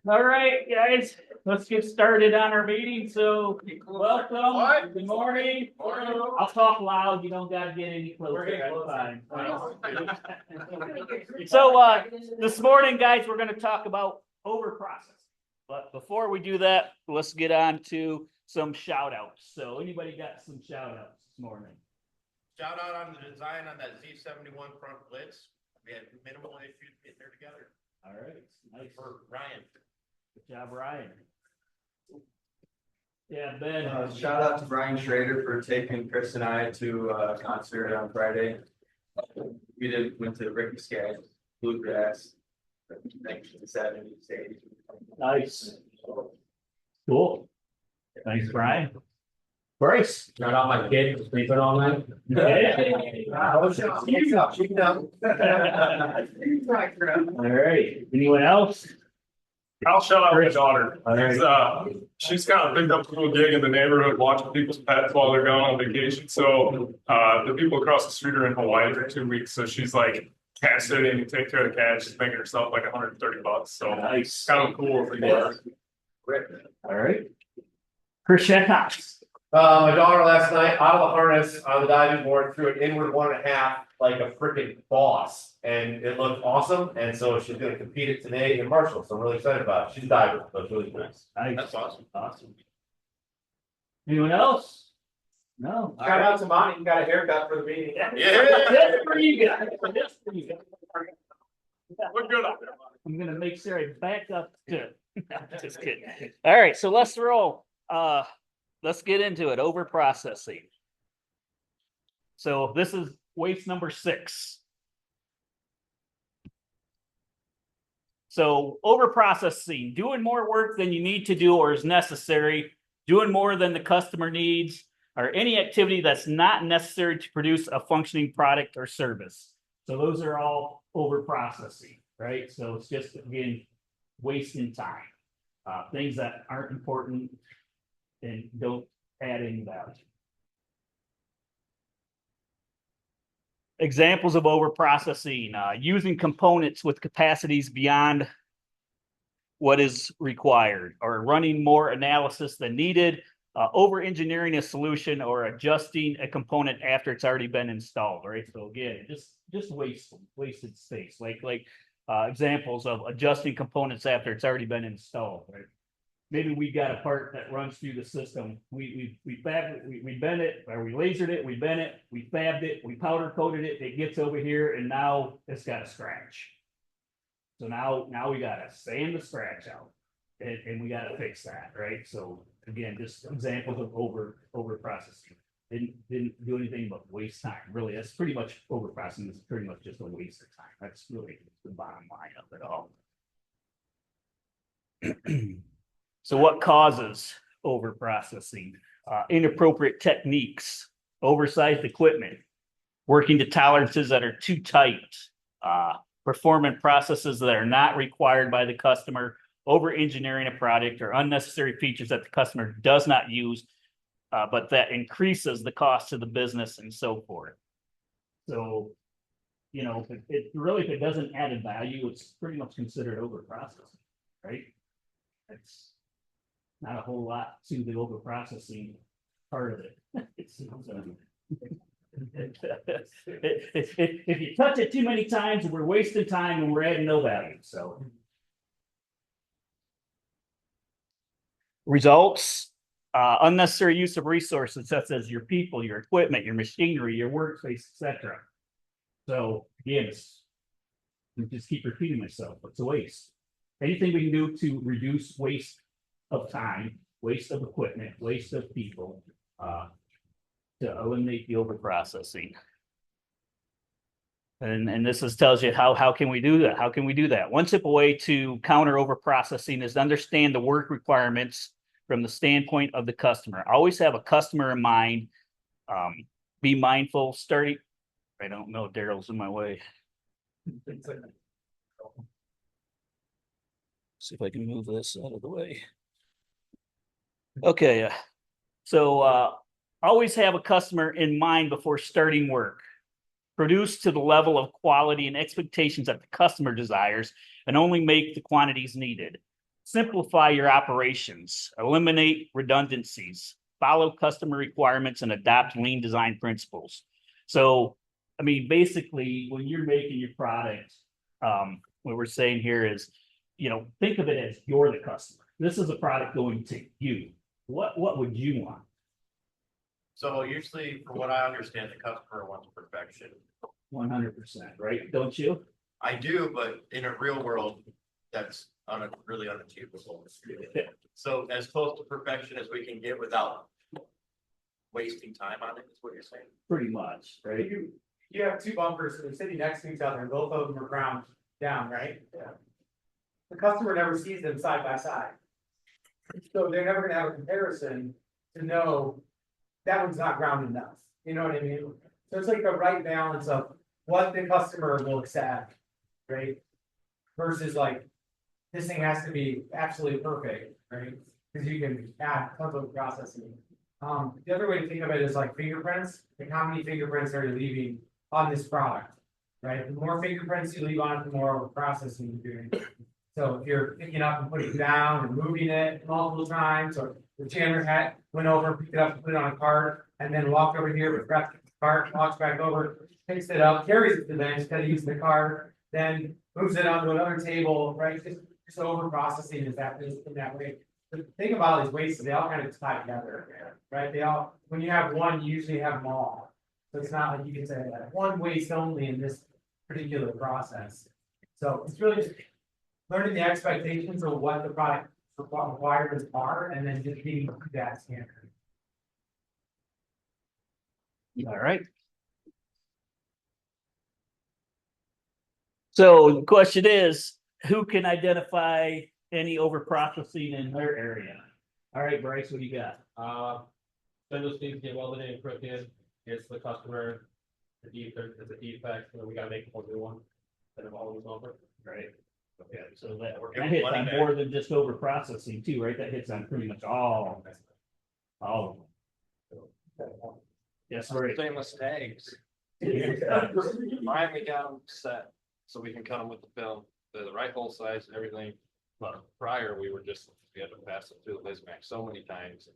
All right, guys, let's get started on our meeting. So, welcome. Good morning. I'll talk loud. You don't got to get any closer. That's fine. So, this morning, guys, we're going to talk about overprocessing. But before we do that, let's get on to some shout outs. So, anybody got some shout outs this morning? Shout out on the design on that Z71 front blitz. We had minimal issues getting there together. All right, nice. For Ryan. Good job, Ryan. Yeah, Ben. Shout out to Brian Schrader for taking Chris and I to a concert on Friday. We went to Ricky Skaggs, Bluegrass, 1970s, 80s. Nice. Cool. Thanks, Brian. Bryce. Not all my kids sleeping all night. All right. Anyone else? I'll shout out my daughter. All right. She's kind of picked up a little gig in the neighborhood, watching people's pets while they're going on vacation. So the people across the street are in Hawaii for 2 weeks. So she's like cat sitting and take care of the cat. She's making herself like $130. So Nice. kind of cool if we get her. All right. Chris Shettox. My daughter last night out of the harness on the diving board threw an inward 1.5 like a freaking boss, and it looked awesome. And so she's going to compete it today in Marshall. So I'm really excited about it. She's a diver, so it's really nice. Nice. That's awesome. Awesome. Anyone else? No. Shout out to Monty, you got a haircut for the meeting. Yeah. That's for you guys. That's for you guys. Look good out there, buddy. I'm gonna make sure I back up to. Just kidding. All right, so let's roll. Let's get into it. Overprocessing. So this is waste number 6. So overprocessing, doing more work than you need to do or is necessary, doing more than the customer needs, or any activity that's not necessary to produce a functioning product or service. So those are all overprocessing, right? So it's just, again, wasting time. Things that aren't important and don't add any value. Examples of overprocessing, using components with capacities beyond what is required, or running more analysis than needed, over-engineering a solution, or adjusting a component after it's already been installed, right? So again, just wasted space, like examples of adjusting components after it's already been installed, right? Maybe we got a part that runs through the system. We bent it, or we lasered it, we bent it, we fabbed it, we powder coated it, it gets over here, and now it's got a scratch. So now we gotta sand the scratch out, and we gotta fix that, right? So again, just examples of over processing. Didn't do anything but waste time. Really, that's pretty much overprocessing is pretty much just a waste of time. That's really the bottom line of it all. So what causes overprocessing? Inappropriate techniques, oversized equipment, working to tolerances that are too tight, performing processes that are not required by the customer, over-engineering a product, or unnecessary features that the customer does not use, but that increases the cost to the business and so forth. So, you know, if it doesn't add a value, it's pretty much considered overprocessing, right? It's not a whole lot to the overprocessing part of it. If you touch it too many times, we're wasting time and we're adding no value. So results, unnecessary use of resources such as your people, your equipment, your machinery, your workspace, etc. So again, I just keep repeating myself. It's a waste. Anything we can do to reduce waste of time, waste of equipment, waste of people, to eliminate the overprocessing. And this tells you how can we do that? How can we do that? One simple way to counter overprocessing is to understand the work requirements from the standpoint of the customer. Always have a customer in mind. Be mindful. I don't know, Daryl's in my way. See if I can move this out of the way. Okay, so always have a customer in mind before starting work. Produce to the level of quality and expectations that the customer desires, and only make the quantities needed. simplify your operations, eliminate redundancies, follow customer requirements, and adopt lean design principles. So, I mean, basically, when you're making your product, what we're saying here is, think of it as you're the customer. This is a product going to you. What would you want? So usually, from what I understand, the customer wants perfection. 100%, right? Don't you? I do, but in a real world, that's really unachievable. So as close to perfection as we can get without wasting time on it, is what you're saying? Pretty much, right? You have two bumpers, they're sitting next to each other, and both of them are ground down, right? Yeah. The customer never sees them side by side. So they're never gonna have a comparison to know that one's not ground enough, you know what I mean? So it's like the right balance of what the customer will accept, right? Versus like, this thing has to be absolutely perfect, right? Because you can add tons of processing. The other way to think of it is like fingerprints, like how many fingerprints are you leaving on this product, right? The more fingerprints you leave on it, the more processing you're doing. So if you're picking up and putting it down and moving it multiple times, or the Chandler hat went over, picked it up, and put it on a cart, and then walked over here, but grabbed the cart, walks back over, picks it up, carries it to the bench, instead of using the cart, then moves it onto another table, right? Just over processing is in that way. The thing about all these wastes, they all kind of tie together, right? They all, when you have one, you usually have them all. So it's not like you can say like one waste only in this particular process. So it's really just learning the expectations of what the product requirements are, and then just getting to that standard. All right. So the question is, who can identify any over processing in their area? All right, Bryce, what do you got? Those things get welded in, crooked, it's the customer, the defect, so we gotta make a whole new one. Instead of always over. Right. Okay, so that giving hits money on back. more than just over processing too, right? That hits on pretty much all of them. Yes, right. Stainless tags. Finally got them set, so we can cut them with the film, the right hole size, everything. But prior, we had to pass it through the Bismack so many times.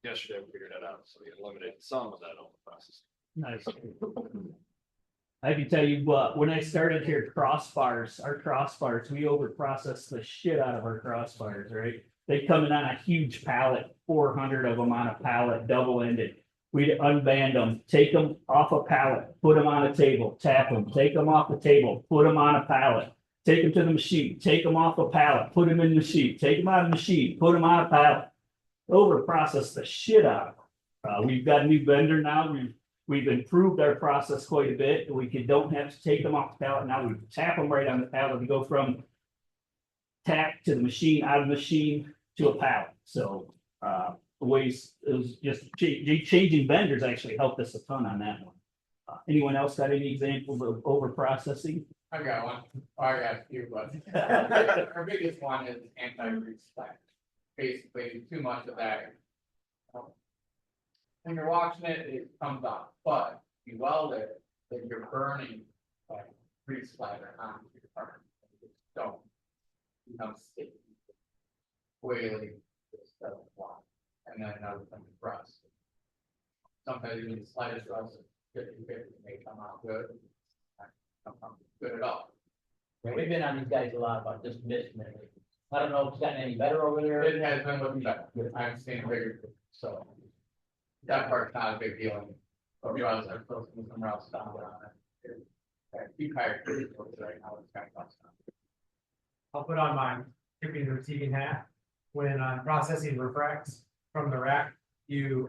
Yesterday, we figured that out, so we eliminated some of that over processing. Nice. I can tell you what, when I started here, our crossbars, we over processed the shit out of our crossbars, right? They come in on a huge pallet, 400 of them on a pallet, double ended. We'd unband them, take them off a pallet, put them on a table, tap them, take them off the table, put them on a pallet, take them to the machine, take them off a pallet, put them in the machine, take them out of the machine, put them on a pallet. Over process the shit out of them. We've got a new vendor now. We've improved our process quite a bit. Don't have to take them off the pallet. Now we tap them right on the pallet to go from tap to the machine, out of the machine to a pallet. So the ways it was just changing vendors actually helped us a ton on that one. Anyone else got any examples of over processing? I got one. I got a few, but our biggest one is anti-grease flash. Basically, too much of that. When you're watching it, it comes off, but you weld it, then you're burning like grease splatter onto your part. Don't become sticky. Oily, just doesn't fly. And then another thing is rust. Sometimes even the slightest rust, 50-50 may come out good. Come out good at all. We've been on these guys a lot about just missing it. I don't know if it's gotten any better over there. It has been looking better. I'm seeing bigger, so. That part's not a big deal. But we always are close to somewhere else down on it. Keep higher right now, it's kind of tough stuff. I'll put on my shipping and receiving hat. When I'm processing refracts from the rack, we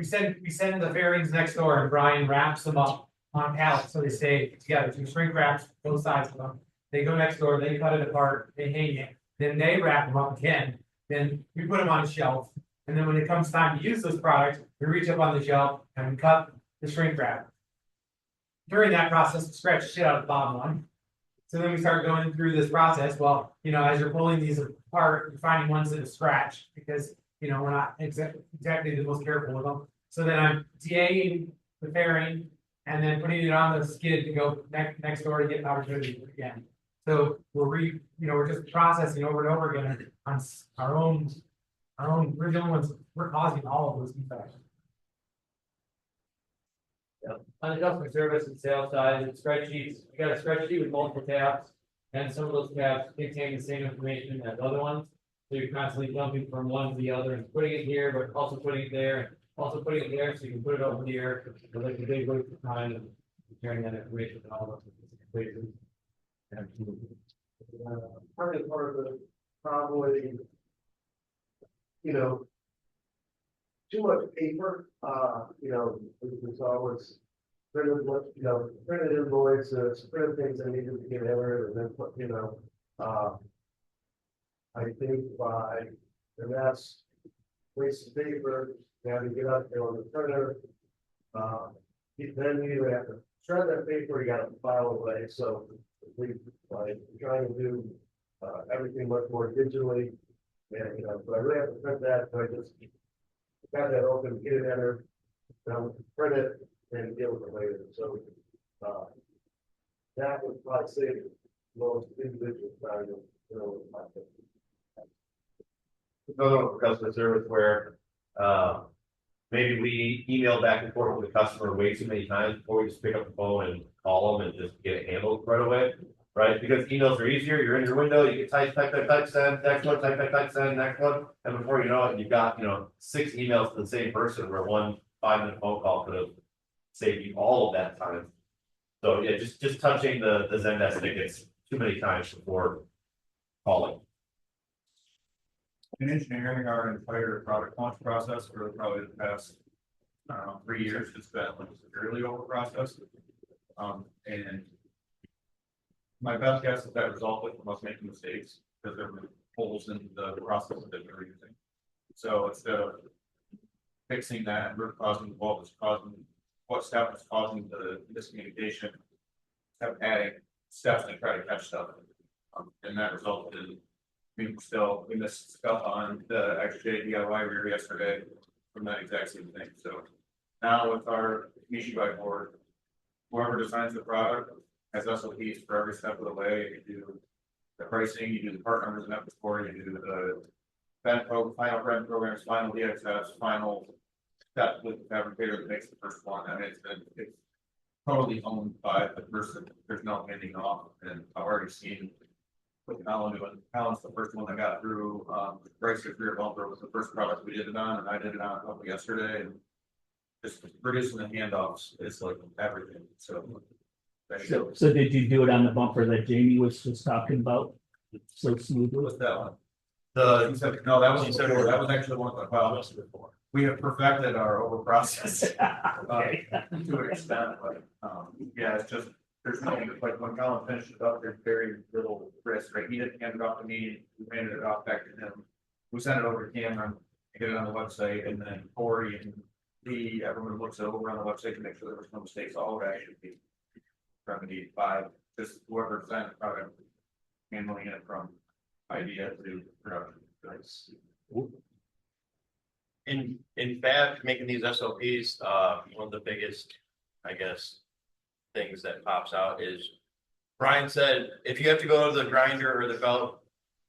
send the fairings next door and Brian wraps them up on pallets so they stay together. So shrink wraps both sides of them. They go next door, they cut it apart, they hang it, then they wrap them up again. Then we put them on a shelf. And then when it comes time to use those products, we reach up on the shelf and we cut the shrink wrap. During that process, we scratch the shit out of the bottom one. So then we start going through this process. Well, as you're pulling these apart, you're finding ones that are scratched because, we're not exactly the most careful with them. So then I'm DAing the fairing and then putting it on the skid to go next door to get opportunity again. So we're just processing over and over again on our own, we're the only ones, we're causing all of those defects. On the customer service and sales side, it's spreadsheets, we got a spreadsheet with multiple tabs. And some of those tabs contain the same information as other ones. So you're constantly jumping from one to the other and putting it here, but also putting it there, also putting it there, so you can put it over here. But like the big waste of time and sharing that information and all those places. Part of the probably, you know, too much paper, it's always printed, printed invoices, printed things that needed to get entered, and then put, I think and that's waste of paper, you have to get up there on the printer. Then you have to shred that paper, you gotta file away, so we, trying to do, everything much more digitally. And, but I really have to print that, so I just got that open, get it entered, print it, and deal with it later, so, that would probably save most individual time, my opinion. Another one for customer service where, maybe we email back and forth with the customer way too many times before we just pick up the phone and call them and just get it handled right away. Right, because emails are easier, you're in your window, you can type, send, next one, type, send, next one, and before you know it, you've got, 6 emails to the same person where one 5-minute phone call could have saved you all of that time. So yeah, just touching the Zendesk tickets too many times before calling. In engineering, our entire product launch process for probably the past, 3 years has been like severely over processed. And my best guess is that resulted from us making mistakes because there were holes in the process that we were using. So instead of fixing that and root causing what step was causing the miscommunication, kept adding steps to try to catch stuff. And that resulted in we missed stuff on the XJ DIY rear yesterday from that exact same thing. So now with our Mishibai board, whoever designs the product has SOPs for every step of the way. You do the pricing, you do the part numbers and before you do the final brand programs, final DXS, final step with the fabricator that makes the first one. I mean, it's totally owned by the person. There's no handing off, and I've already seen with Alan doing. Alan's the first one that got through. Chrysler rear bumper was the first product we did it on, and I did it on a couple yesterday, and just reducing the handoffs is like everything. So did you do it on the bumper that Jamie was just talking about? So smoothly? What's that one? No, that was that was actually one of the problems before. We have perfected our over process Okay. to an extent, but yeah, it's just there's no like when Colin finished it up, there's very little risk, right? He didn't hand it off to me, we handed it off back to him. We sent it over to Cameron, get it on the website, and then Corey and everyone looks it over on the website to make sure there was no mistakes. All would actually be remedied by just whoever designed the product, handling it from idea to production. In fab, making these SOPs, one of the biggest, I guess, things that pops out is Brian said, if you have to go to the grinder or the belt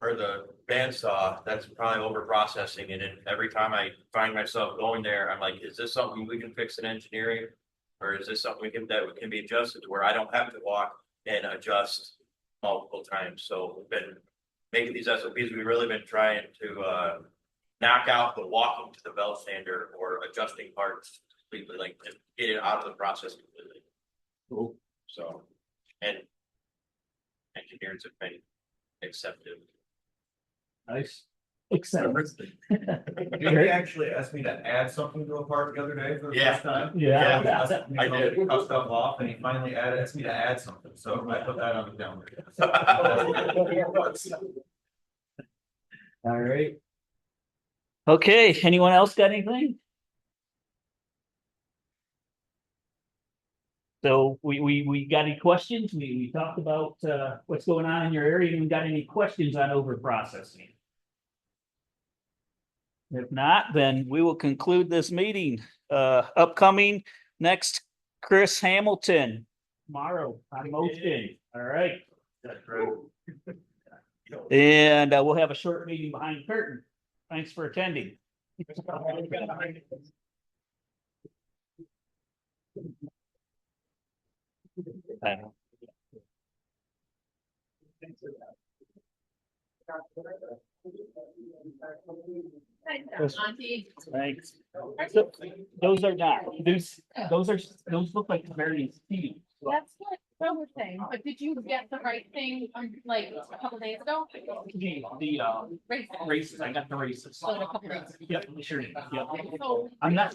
or the bandsaw, that's probably over processing. And then every time I find myself going there, I'm like, is this something we can fix in engineering? Or is this something that can be adjusted to where I don't have to walk and adjust multiple times? So we've been making these SOPs. We've really been trying to knock out the walking to the belt sander or adjusting parts completely, like get it out of the process completely. Cool. So, and engineers have been accepted. Nice. Except. He actually asked me to add something to a part the other day for the Yeah. first time. Yeah. I did. Cut stuff off, and he finally asked me to add something, so I put that on the calendar. All right. Okay, anyone else got anything? So we got any questions? We talked about what's going on in your area. Anyone got any questions on over processing? If not, then we will conclude this meeting. Upcoming next, Chris Hamilton tomorrow on Motion. All right. And we'll have a short meeting behind the curtain. Thanks for attending. Monte. Thanks. So, those are not, those look like very steep. That's what I was saying, but did you get the right thing, like, a couple days ago? The Races. races, I got the races. So, a couple days. Yep, sure, yep. So I'm not